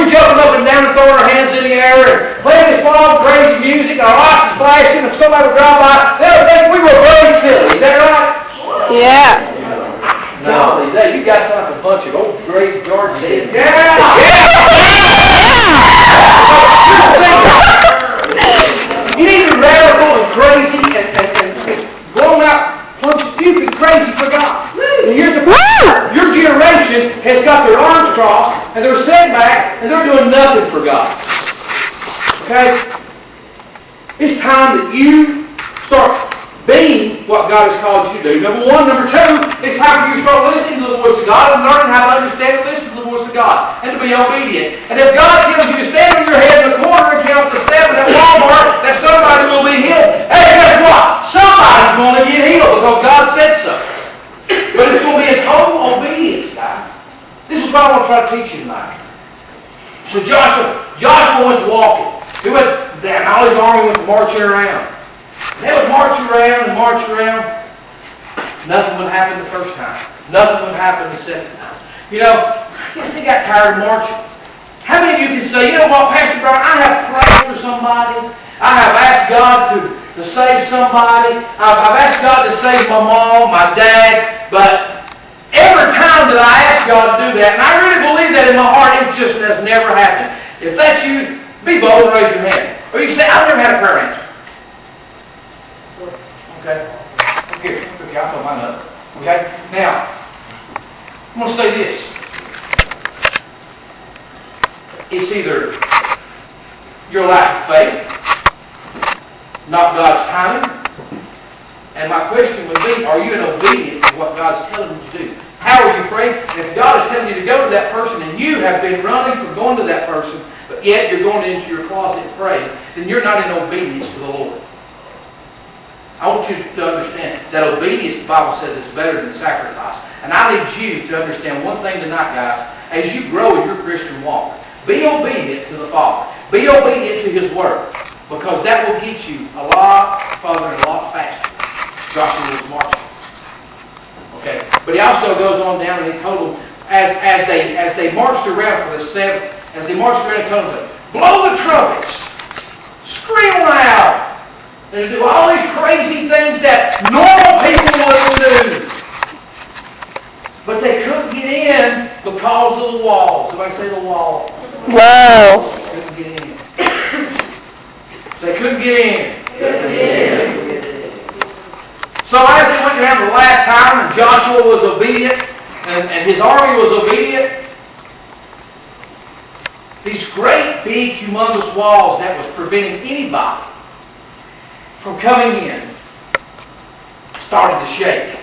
We're jumping up and down and throwing our hands in the air and playing this wild, crazy music, and our lights is flashing, and somebody would drive by, they would think we were very silly. Is that right? Yeah. No, you guys sound like a bunch of old graveyard dead. Yeah! You need to be radical and crazy and blown out, plumb stupid, crazy for God. And here's the problem. Your generation has got their arms crossed, and they're sitting back, and they're doing nothing for God. Okay? It's time that you start being what God has called you to do. Number one. Number two, it's time for you to start listening to the voice of God and learning how to understand and listen to the voice of God and to be obedient. And if God tells you to stand on your head in the corner and count to 7 at Walmart, that somebody will be healed. Hey, guess what? Somebody's going to get healed because God said so. But it's going to be a total obedience, guys. This is what I want to try to teach you tonight. So Joshua went walking. He went down. All his army went marching around. They would march around and march around. Nothing would happen the first time. Nothing would happen the second time. You know, I guess they got tired of marching. How many of you can say, you know what, Pastor Brian, I have prayed for somebody. I have asked God to save somebody. I've asked God to save my mom, my dad, but every time that I ask God to do that, and I really believe that in my heart, it just has never happened. If that's you, be bold and raise your hand. Or you can say, I've never had a prayer answer. Okay? Here, okay, I'll put mine up. Okay? Now, I'm going to say this. It's either your lack of faith, not God's timing, and my question would be, are you in obedience to what God's telling you to do? How are you praying? And if God is telling you to go to that person and you have been running from going to that person, but yet you're going into your closet and praying, then you're not in obedience to the Lord. I want you to understand that obedience, the Bible says, is better than sacrifice. And I need you to understand one thing tonight, guys. As you grow in your Christian walk, be obedient to the Father. Be obedient to His Word. Because that will get you a lot further and a lot faster. Joshua was marching. Okay. But he also goes on down and he told them, as they marched around for the 7th, as they marched around, he told them, blow the trumpets. Scream loud. And to do all these crazy things that normal people wouldn't do. But they couldn't get in because of the walls. Somebody say the wall. Walls. They couldn't get in. They couldn't get in. So as they went down the last time, and Joshua was obedient, and his army was obedient, these great, big, humongous walls that was preventing anybody from coming in started to shake.